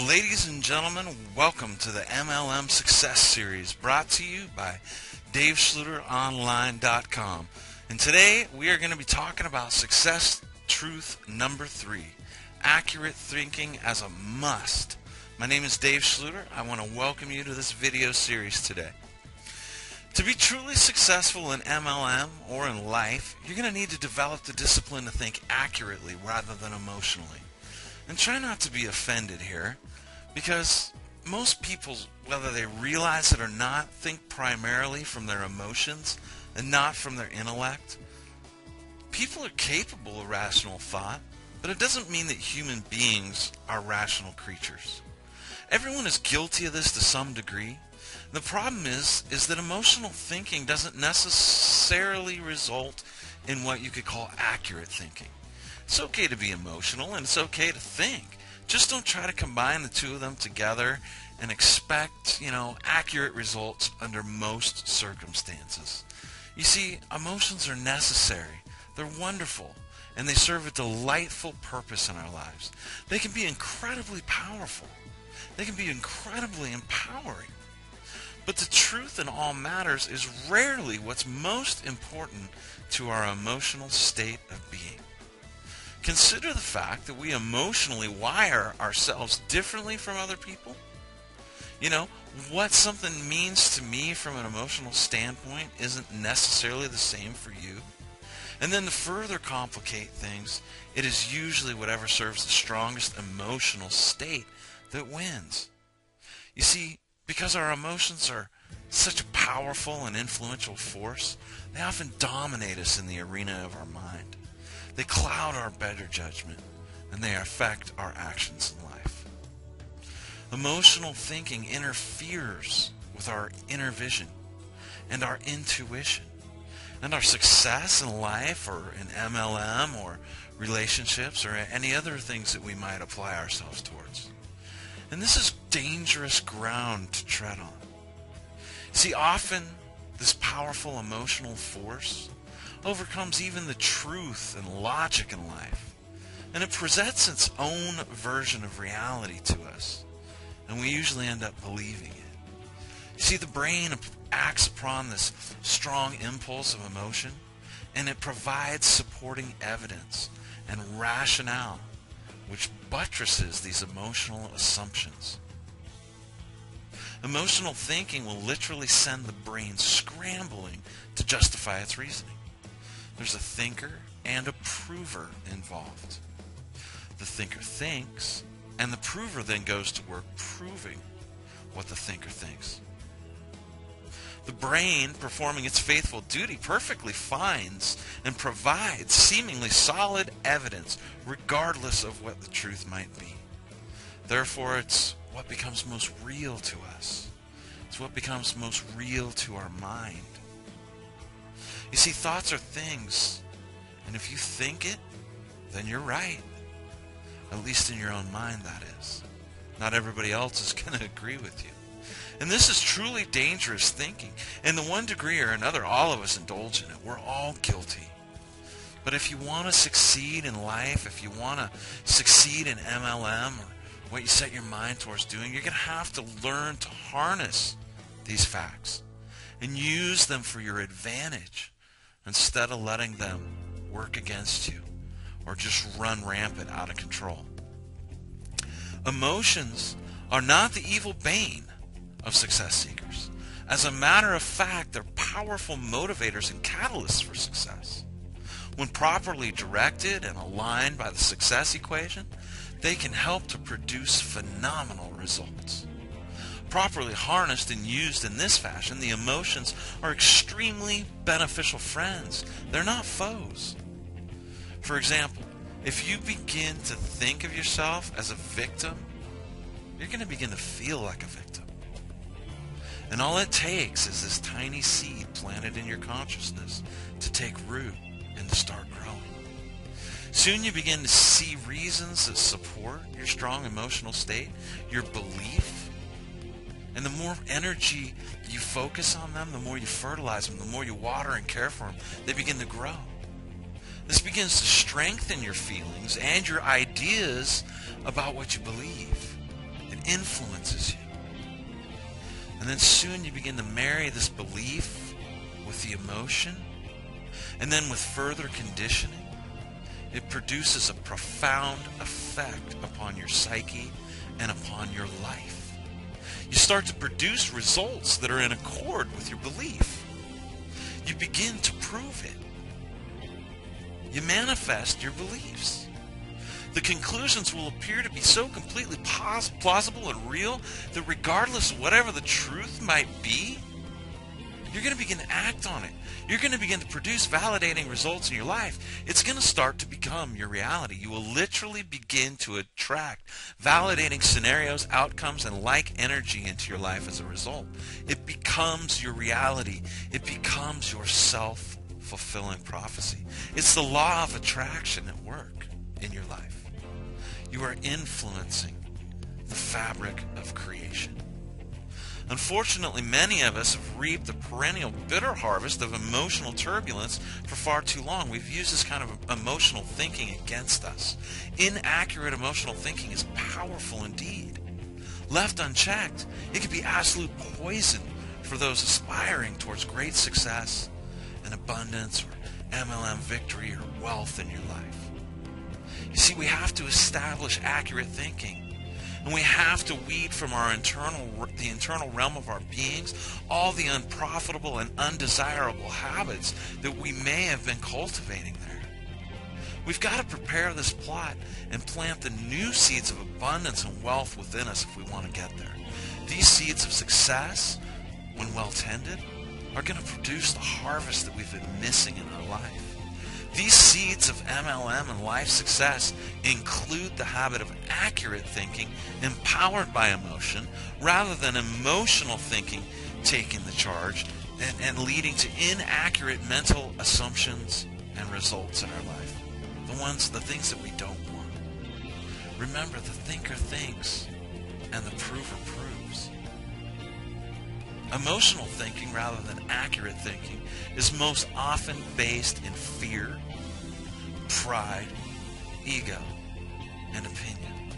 Ladies and gentlemen, welcome to the MLM Success Series brought to you by DaveSchluterOnline.com. And today we are going to be talking about success truth number 3, accurate thinking as a must. My name is Dave Schluter. I want to welcome you to this video series today. To be truly successful in MLM or in life, you're going to need to develop the discipline to think accurately rather than emotionally. And try not to be offended here, because most people, whether they realize it or not, think primarily from their emotions and not from their intellect. People are capable of rational thought, but it doesn't mean that human beings are rational creatures. Everyone is guilty of this to some degree. The problem is that emotional thinking doesn't necessarily result in what you could call accurate thinking. It's okay to be emotional and it's okay to think. Just don't try to combine the two of them together and expect, accurate results under most circumstances. You see, emotions are necessary. They're wonderful, and they serve a delightful purpose in our lives. They can be incredibly powerful. They can be incredibly empowering. But the truth in all matters is rarely what's most important to our emotional state of being. Consider the fact that we emotionally wire ourselves differently from other people. What something means to me from an emotional standpoint isn't necessarily the same for you. And then to further complicate things, it is usually whatever serves the strongest emotional state that wins. You see, because our emotions are such a powerful and influential force, they often dominate us in the arena of our mind. They cloud our better judgment, and they affect our actions in life. Emotional thinking interferes with our inner vision and our intuition, and our success in life or in MLM or relationships or any other things that we might apply ourselves towards. And this is dangerous ground to tread on. See, often this powerful emotional force overcomes even the truth and logic in life, and it presents its own version of reality to us, and we usually end up believing it. You see, the brain acts upon this strong impulse of emotion, and it provides supporting evidence and rationale which buttresses these emotional assumptions. Emotional thinking will literally send the brain scrambling to justify its reasoning. There's a thinker and a prover involved. The thinker thinks, and the prover then goes to work proving what the thinker thinks. The brain, performing its faithful duty, perfectly finds and provides seemingly solid evidence regardless of what the truth might be. Therefore, it's what becomes most real to us. It's what becomes most real to our mind. You see, thoughts are things, and if you think it, then you're right. At least in your own mind, that is. Not everybody else is going to agree with you. And this is truly dangerous thinking. And to one degree or another, all of us indulge in it. We're all guilty. But if you want to succeed in life, if you want to succeed in MLM or what you set your mind towards doing, you're going to have to learn to harness these facts and use them for your advantage instead of letting them work against you or just run rampant out of control. Emotions are not the evil bane of success seekers. As a matter of fact, they're powerful motivators and catalysts for success. When properly directed and aligned by the success equation, they can help to produce phenomenal results. Properly harnessed and used in this fashion, the emotions are extremely beneficial friends. They're not foes. For example, if you begin to think of yourself as a victim, you're going to begin to feel like a victim. And all it takes is this tiny seed planted in your consciousness to take root and to start growing. Soon you begin to see reasons that support your strong emotional state, your belief. And the more energy you focus on them, the more you fertilize them, the more you water and care for them, they begin to grow. This begins to strengthen your feelings and your ideas about what you believe. influences you. And then soon you begin to marry this belief with the emotion, and then with further conditioning, it produces a profound effect upon your psyche and upon your life. You start to produce results that are in accord with your belief. You begin to prove it. You manifest your beliefs. The conclusions will appear to be so completely plausible and real that regardless of whatever the truth might be, you're going to begin to act on it. You're going to begin to produce validating results in your life. It's going to start to become your reality. You will literally begin to attract validating scenarios, outcomes, and like energy into your life as a result. It becomes your reality. It becomes your self-fulfilling prophecy. It's the law of attraction at work in your life. You are influencing the fabric of creation. Unfortunately, many of us have reaped the perennial bitter harvest of emotional turbulence for far too long. We've used this kind of emotional thinking against us. Inaccurate emotional thinking is powerful indeed. Left unchecked, it can be absolute poison for those aspiring towards great success and abundance or MLM victory or wealth in your life. You see, we have to establish accurate thinking. And we have to weed from the internal realm of our beings all the unprofitable and undesirable habits that we may have been cultivating there. We've got to prepare this plot and plant the new seeds of abundance and wealth within us if we want to get there. These seeds of success, when well tended, are going to produce the harvest that we've been missing in our life. These seeds of MLM and life success include the habit of accurate thinking empowered by emotion rather than emotional thinking taking the charge and leading to inaccurate mental assumptions and results in our life. The things that we don't want. Remember, the thinker thinks and the prover proves. Emotional thinking rather than accurate thinking is most often based in fear, pride, ego, and opinion.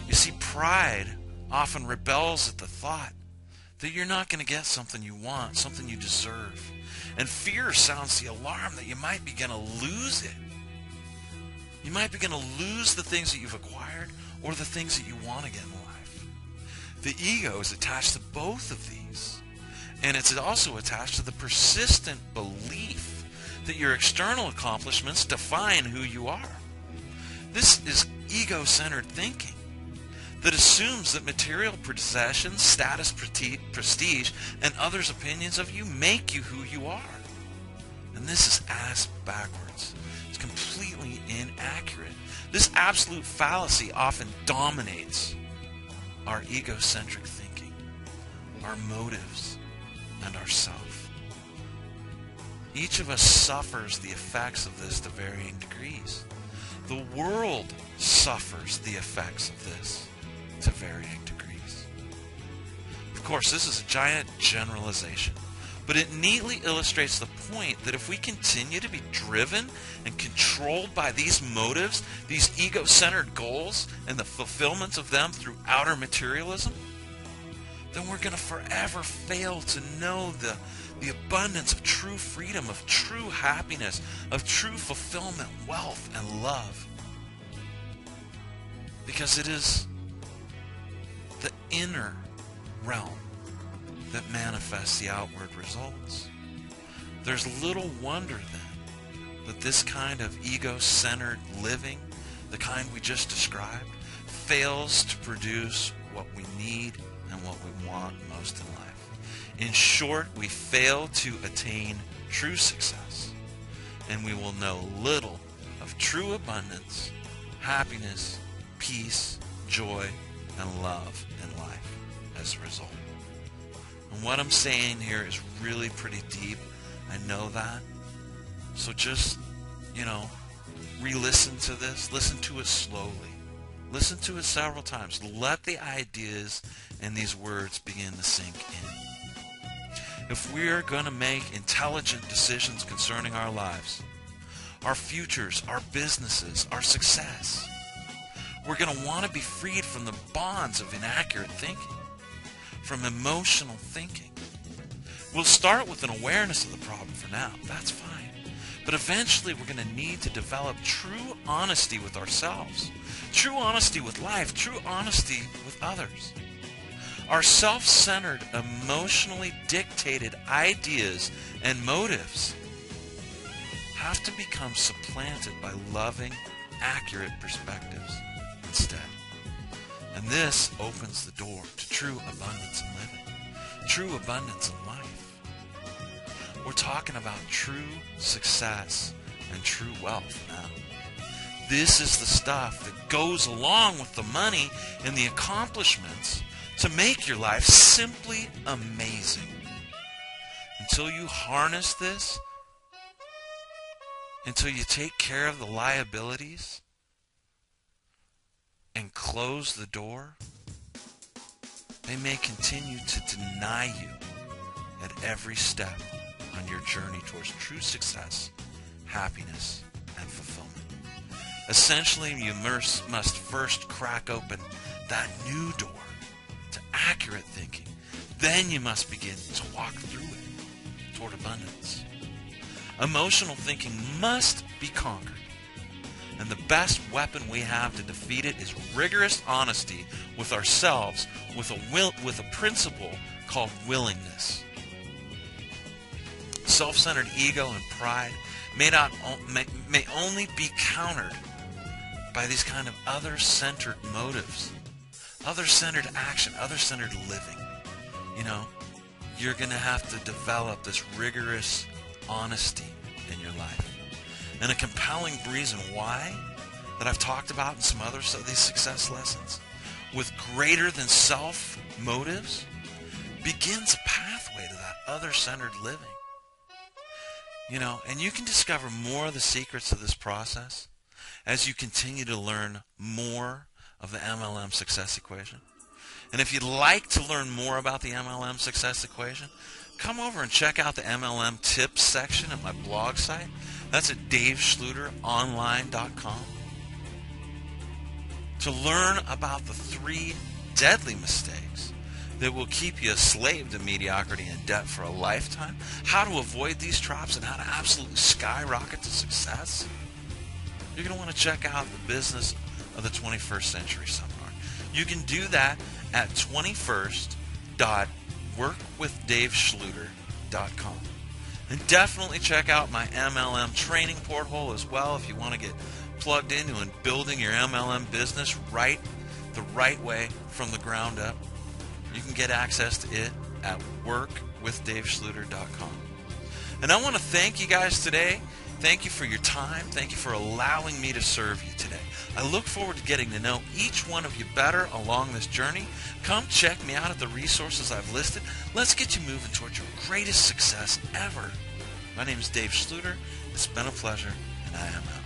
You see, pride often rebels at the thought that you're not going to get something you want, something you deserve. And fear sounds the alarm that you might be going to lose it. You might be going to lose the things that you've acquired or the things that you want to get in life. The ego is attached to both of these. And it's also attached to the persistent belief that your external accomplishments define who you are. This is ego-centered thinking that assumes that material possessions, status, prestige, and others' opinions of you make you who you are. And this is ass backwards. It's completely inaccurate. This absolute fallacy often dominates our egocentric thinking, our motives, and our self. Each of us suffers the effects of this to varying degrees. The world suffers the effects of this to varying degrees. Of course, this is a giant generalization, but it neatly illustrates the point that if we continue to be driven and controlled by these motives, these ego-centered goals, and the fulfillment of them through outer materialism, then we're going to forever fail to know the abundance of true freedom, of true happiness, of true fulfillment, wealth, and love. Because it is the inner realm that manifests the outward results. There's little wonder then that this kind of ego-centered living, the kind we just described, fails to produce what we need and what we want most in life. In short, we fail to attain true success, and we will know little of true abundance, happiness, peace, joy, and love in life as a result. And what I'm saying here is really pretty deep. I know that. So just, re-listen to this. Listen to it slowly. Listen to it several times. Let the ideas and these words begin to sink in. If we are going to make intelligent decisions concerning our lives, our futures, our businesses, our success, We're going to want to be freed from the bonds of inaccurate thinking, from emotional thinking. We'll start with an awareness of the problem for now. That's fine. But eventually we're going to need to develop true honesty with ourselves, true honesty with life, true honesty with others. Our self-centered, emotionally dictated ideas and motives have to become supplanted by loving, accurate perspectives instead. And this opens the door to true abundance in living, true abundance in life. We're talking about true success and true wealth now. This is the stuff that goes along with the money and the accomplishments to make your life simply amazing. Until you harness this, until you take care of the liabilities and close the door, they may continue to deny you at every step on your journey towards true success, happiness, and fulfillment. Essentially, you must first crack open that new door to accurate thinking. Then you must begin to walk through it toward abundance. Emotional thinking must be conquered. And the best weapon we have to defeat it is rigorous honesty with ourselves with a principle called willingness. Self-centered ego and pride may only be countered by these kind of other-centered motives, other-centered action, other-centered living. You know, you're going to have to develop this rigorous honesty in your life. And a compelling reason why that I've talked about in some others of these success lessons, with greater than self motives, begins a pathway to that other-centered living. You know, and you can discover more of the secrets of this process as you continue to learn more of the MLM success equation. And if you'd like to learn more about the MLM success equation, come over and check out the MLM tips section at my blog site. That's at DaveSchluterOnline.com. To learn about the 3 deadly mistakes that will keep you a slave to mediocrity and debt for a lifetime, how to avoid these traps, and how to absolutely skyrocket to success, you're going to want to check out the Business of the 21st Century seminar. You can do that at 21st.workwithdaveschluter.com. And definitely check out my MLM training porthole as well if you want to get plugged into and building your MLM business the right way from the ground up. You can get access to it at workwithdaveschluter.com. And I want to thank you guys today. Thank you for your time. Thank you for allowing me to serve you today. I look forward to getting to know each one of you better along this journey. Come check me out at the resources I've listed. Let's get you moving towards your greatest success ever. My name is Dave Schluter. It's been a pleasure, and I am out.